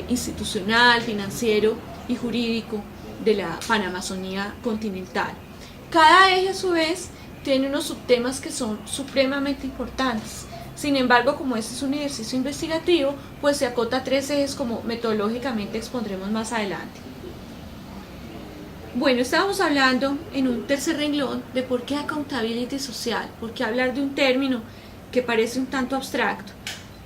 institucional, financiero y jurídico de la Panamazonía continental. Cada eje a su vez tiene unos subtemas que son supremamente importantes. Sin embargo, como este es un ejercicio investigativo, pues se acota a 3 ejes como metodológicamente expondremos más adelante. Bueno, estábamos hablando en un tercer renglón de por qué accountability social, por qué hablar de un término que parece un tanto abstracto.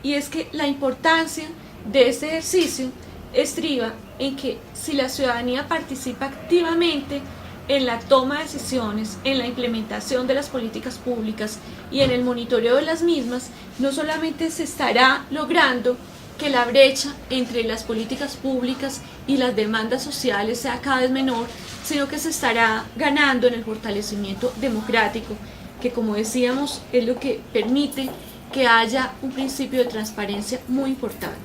Y es que la importancia de este ejercicio estriba en que si la ciudadanía participa activamente en la toma de decisiones, en la implementación de las políticas públicas y en el monitoreo de las mismas, no solamente se estará logrando que la brecha entre las políticas públicas y las demandas sociales sea cada vez menor, sino que se estará ganando en el fortalecimiento democrático, que como decíamos es lo que permite que haya un principio de transparencia muy importante.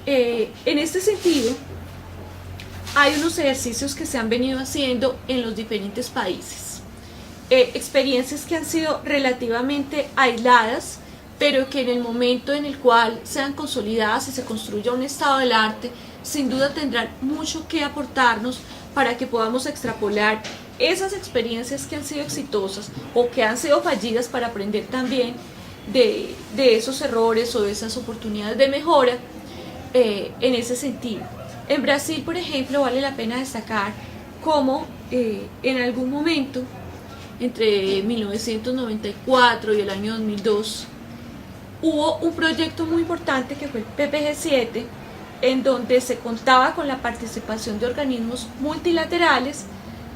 En este sentido, hay unos ejercicios que se han venido haciendo en los diferentes países, experiencias que han sido relativamente aisladas, pero que en el momento en el cual sean consolidadas y se construya un estado del arte, sin duda tendrán mucho que aportarnos para que podamos extrapolar esas experiencias que han sido exitosas o que han sido fallidas para aprender también de esos errores o de esas oportunidades de mejora en ese sentido. En Brasil, por ejemplo, vale la pena destacar cómo en algún momento, entre 1994 y el año 2002, hubo un proyecto muy importante que fue el PPG-7, en donde se contaba con la participación de organismos multilaterales,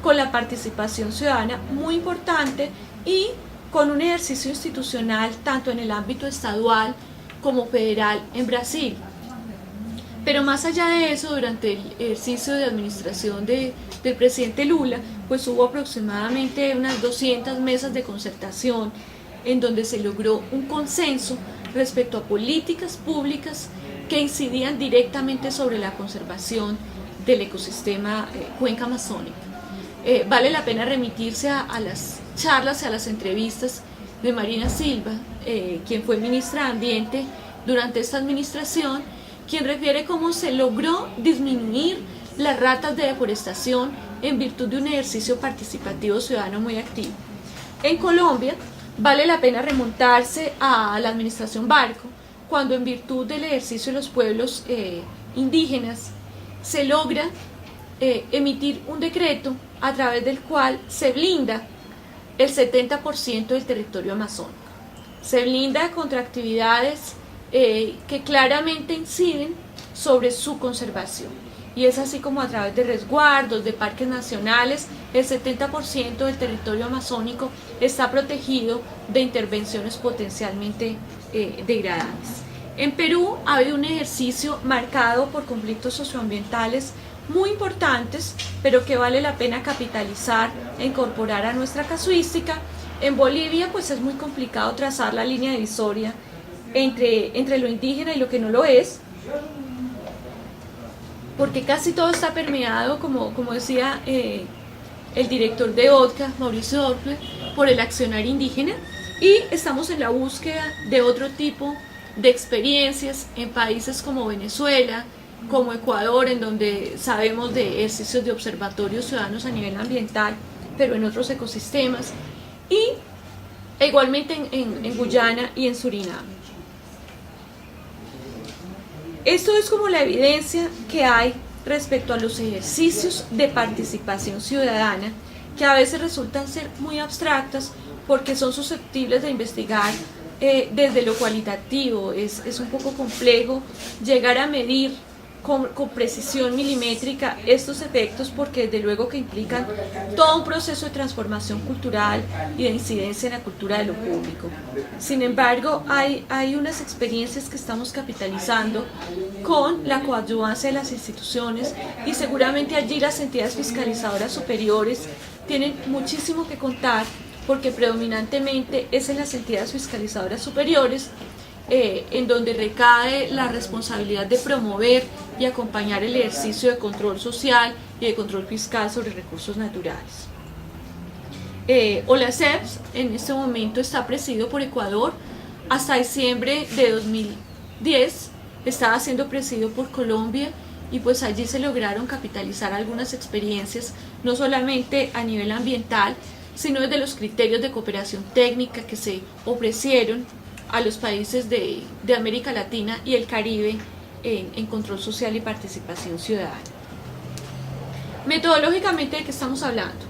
con la participación ciudadana muy importante y con un ejercicio institucional tanto en el ámbito estadual como federal en Brasil. Pero más allá de eso, durante el ejercicio de administración del presidente Lula, pues hubo aproximadamente unas 200 mesas de concertación en donde se logró un consenso respecto a políticas públicas que incidían directamente sobre la conservación del ecosistema cuenca amazónica. Vale la pena remitirse a las charlas y a las entrevistas de Marina Silva, quien fue ministra de Ambiente durante esta administración, quien refiere cómo se logró disminuir las ratas de deforestación en virtud de un ejercicio participativo ciudadano muy activo. En Colombia, vale la pena remontarse a la administración Barco, cuando en virtud del ejercicio de los pueblos indígenas se logra emitir un decreto a través del cual se blinda el 70% del territorio amazónico. Se blinda contra actividades que claramente inciden sobre su conservación. Y es así como a través de resguardos, de parques nacionales, el 70% del territorio amazónico está protegido de intervenciones potencialmente degradantes. En Perú ha habido un ejercicio marcado por conflictos socioambientales muy importantes, pero que vale la pena capitalizar e incorporar a nuestra casuística. En Bolivia pues es muy complicado trazar la línea divisoria entre lo indígena y lo que no lo es, porque casi todo está permeado, como decía el director de ODCA, Mauricio Doppler, por el accionar indígena, y estamos en la búsqueda de otro tipo de experiencias en países como Venezuela, como Ecuador, en donde sabemos de ejercicios de observatorios ciudadanos a nivel ambiental, pero en otros ecosistemas, y igualmente en Guyana y en Surinam. Esto es como la evidencia que hay respecto a los ejercicios de participación ciudadana, que a veces resultan ser muy abstractas porque son susceptibles de investigar desde lo cualitativo. Es un poco complejo llegar a medir con precisión milimétrica estos efectos, porque desde luego que implican todo un proceso de transformación cultural y de incidencia en la cultura de lo público. Sin embargo, hay unas experiencias que estamos capitalizando con la coadyuvancia de las instituciones, y seguramente allí las entidades fiscalizadoras superiores tienen muchísimo que contar, porque predominantemente es en las entidades fiscalizadoras superiores en donde recae la responsabilidad de promover y acompañar el ejercicio de control social y de control fiscal sobre recursos naturales. OLACEPS en este momento está presidido por Ecuador. Hasta diciembre de 2010 estaba siendo presidido por Colombia y pues allí se lograron capitalizar algunas experiencias, no solamente a nivel ambiental, sino desde los criterios de cooperación técnica que se ofrecieron a los países de América Latina y el Caribe en control social y participación ciudadana. Metodológicamente, ¿de qué estamos hablando?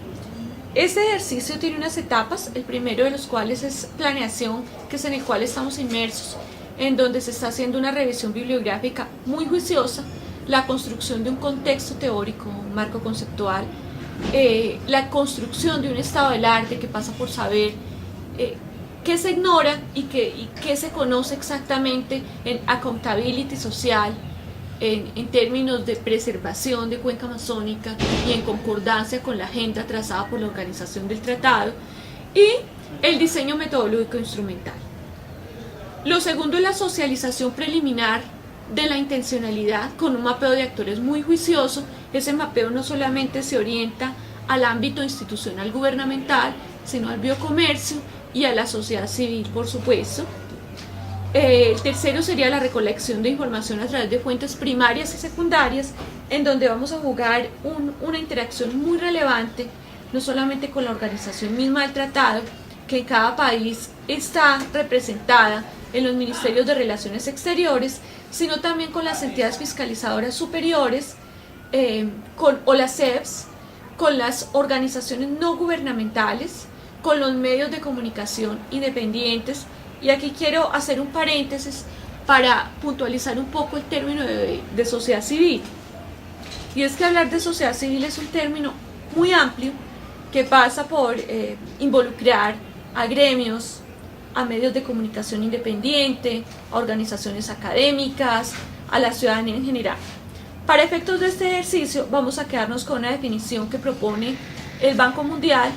Este ejercicio tiene unas etapas, el primero de los cuales es planeación, que es en el cual estamos inmersos, en donde se está haciendo una revisión bibliográfica muy juiciosa, la construcción de un contexto teórico, un marco conceptual, la construcción de un estado del arte que pasa por saber qué se ignora y qué se conoce exactamente en accountability social, en términos de preservación de cuenca amazónica y en concordancia con la agenda trazada por la organización del tratado, y el diseño metodológico instrumental. Lo segundo es la socialización preliminar de la intencionalidad con un mapeo de actores muy juicioso. Ese mapeo no solamente se orienta al ámbito institucional gubernamental, sino al biocomercio y a la sociedad civil, por supuesto. El tercero sería la recolección de información a través de fuentes primarias y secundarias, en donde vamos a jugar una interacción muy relevante, no solamente con la organización misma del tratado, que en cada país está representada en los ministerios de Relaciones Exteriores, sino también con las entidades fiscalizadoras superiores, o las CEPs, con las organizaciones no gubernamentales, con los medios de comunicación independientes. Y aquí quiero hacer un paréntesis para puntualizar un poco el término de sociedad civil. Y es que hablar de sociedad civil es un término muy amplio que pasa por involucrar a gremios, a medios de comunicación independiente, a organizaciones académicas, a la ciudadanía en general. Para efectos de este ejercicio vamos a quedarnos con una definición que propone el Banco Mundial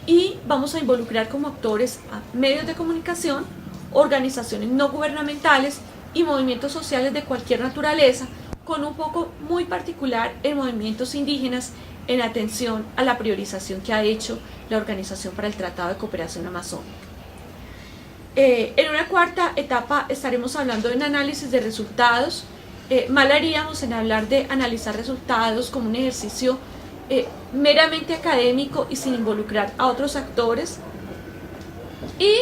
y vamos a involucrar como actores a medios de comunicación, organizaciones no gubernamentales y movimientos sociales de cualquier naturaleza, con un foco muy particular en movimientos indígenas en atención a la priorización que ha hecho la Organización para el Tratado de Cooperación Amazónica. En una cuarta etapa estaremos hablando de un análisis de resultados. Mal haríamos en hablar de analizar resultados como un ejercicio meramente académico y sin involucrar a otros actores. Y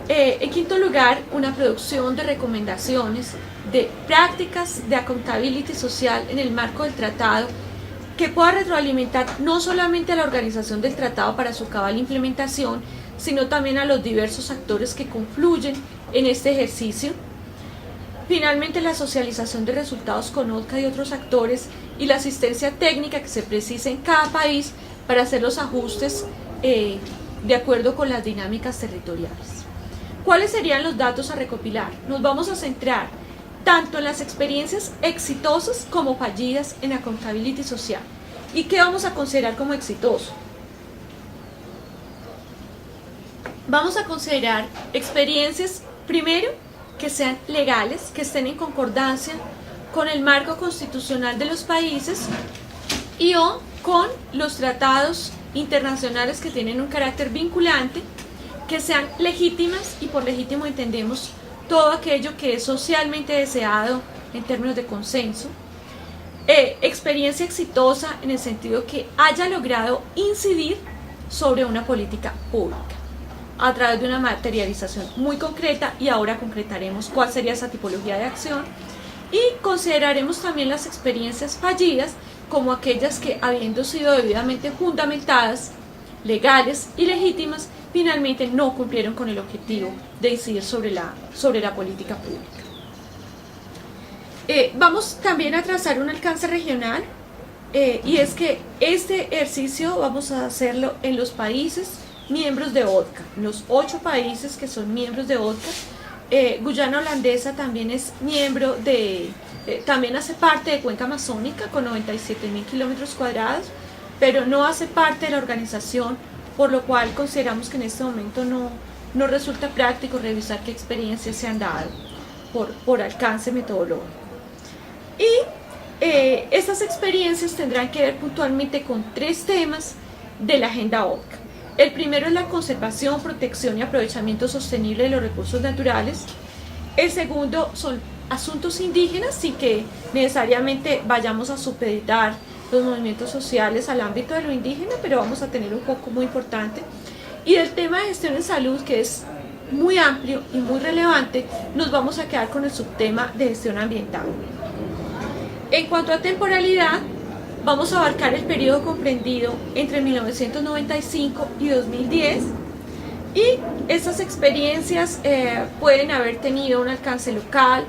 en quinto lugar, una producción de recomendaciones de prácticas de accountability social en el marco del tratado, que pueda retroalimentar no solamente a la organización del tratado para su cabal implementación, sino también a los diversos actores que confluyen en este ejercicio. Finalmente, la socialización de resultados con ODCA y otros actores y la asistencia técnica que se precise en cada país para hacer los ajustes de acuerdo con las dinámicas territoriales. ¿Cuáles serían los datos a recopilar? Nos vamos a centrar tanto en las experiencias exitosas como fallidas en accountability social. ¿Y qué vamos a considerar como exitoso? Vamos a considerar experiencias, primero, que sean legales, que estén en concordancia con el marco constitucional de los países y o con los tratados internacionales que tienen un carácter vinculante, que sean legítimas, y por legítimo entendemos todo aquello que es socialmente deseado en términos de consenso. Experiencia exitosa en el sentido que haya logrado incidir sobre una política pública a través de una materialización muy concreta, y ahora concretaremos cuál sería esa tipología de acción. Y consideraremos también las experiencias fallidas como aquellas que, habiendo sido debidamente fundamentadas, legales y legítimas, finalmente no cumplieron con el objetivo de incidir sobre la política pública. Vamos también a trazar un alcance regional, y es que este ejercicio vamos a hacerlo en los países miembros de ODCA, los 8 países que son miembros de ODCA. Guyana Holandesa también es miembro también hace parte de Cuenca Amazónica con 97.000 kilómetros cuadrados, pero no hace parte de la organización, por lo cual consideramos que en este momento no resulta práctico revisar qué experiencias se han dado por alcance metodológico. Y estas experiencias tendrán que ver puntualmente con 3 temas de la agenda ODCA. El primero es la conservación, protección y aprovechamiento sostenible de los recursos naturales. El segundo son asuntos indígenas sin que necesariamente vayamos a supeditar los movimientos sociales al ámbito de lo indígena, pero vamos a tener un foco muy importante. Y del tema de gestión en salud, que es muy amplio y muy relevante, nos vamos a quedar con el subtema de gestión ambiental. En cuanto a temporalidad, vamos a abarcar el periodo comprendido entre 1995 y 2010, y estas experiencias pueden haber tenido un alcance local,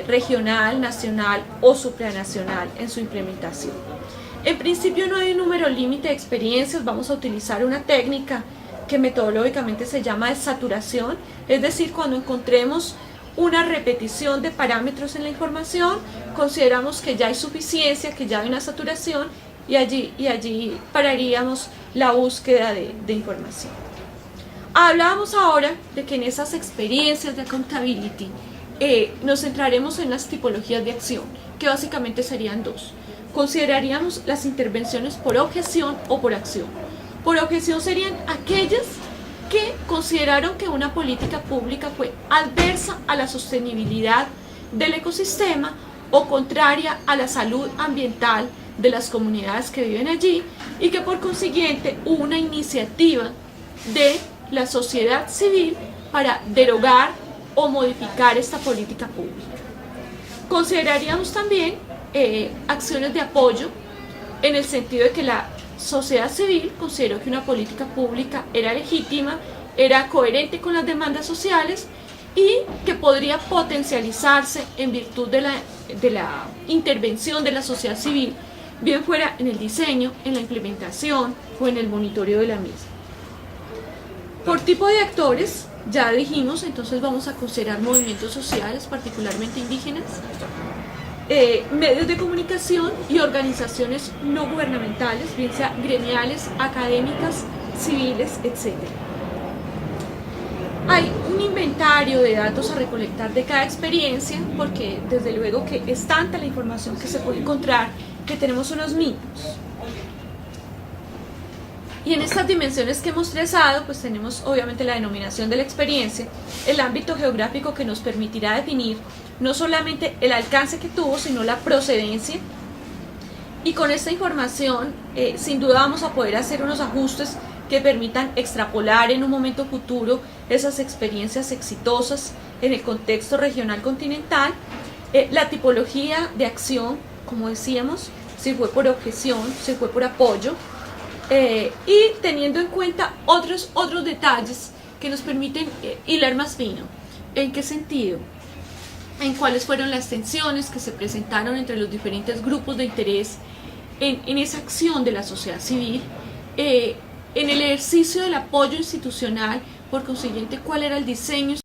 regional, nacional o supranacional en su implementación. En principio no hay un número límite de experiencias, vamos a utilizar una técnica que metodológicamente se llama de saturación, es decir, cuando encontremos una repetición de parámetros en la información, consideramos que ya hay suficiencia, que ya hay una saturación, y allí pararíamos la búsqueda de información. Hablábamos ahora de que en esas experiencias de accountability nos centraremos en las tipologías de acción, que básicamente serían dos. Consideraríamos las intervenciones por objeción o por acción. Por objeción serían aquellas que consideraron que una política pública fue adversa a la sostenibilidad del ecosistema o contraria a la salud ambiental de las comunidades que viven allí, y que por consiguiente hubo una iniciativa de la sociedad civil para derogar o modificar esta política pública. Consideraríamos también acciones de apoyo, en el sentido de que la sociedad civil consideró que una política pública era legítima, era coherente con las demandas sociales y que podría potencializarse en virtud de la intervención de la sociedad civil, bien fuera en el diseño, en la implementación o en el monitoreo de la misma. Por tipo de actores, ya dijimos, entonces vamos a considerar movimientos sociales, particularmente indígenas, medios de comunicación y organizaciones no gubernamentales, bien sea gremiales, académicas, civiles, etc. Hay un inventario de datos a recolectar de cada experiencia, porque desde luego que es tanta la información que se puede encontrar que tenemos unos mínimos. Y en estas dimensiones que hemos trazado, pues tenemos obviamente la denominación de la experiencia, el ámbito geográfico que nos permitirá definir no solamente el alcance que tuvo, sino la procedencia. Y con esta información, sin duda vamos a poder hacer unos ajustes que permitan extrapolar en un momento futuro esas experiencias exitosas en el contexto regional continental, la tipología de acción, como decíamos, si fue por objeción, si fue por apoyo, y teniendo en cuenta otros detalles que nos permiten hilar más fino. ¿En qué sentido? En cuáles fueron las tensiones que se presentaron entre los diferentes grupos de interés en esa acción de la sociedad civil, en el ejercicio del apoyo institucional, por consiguiente, cuál era el diseño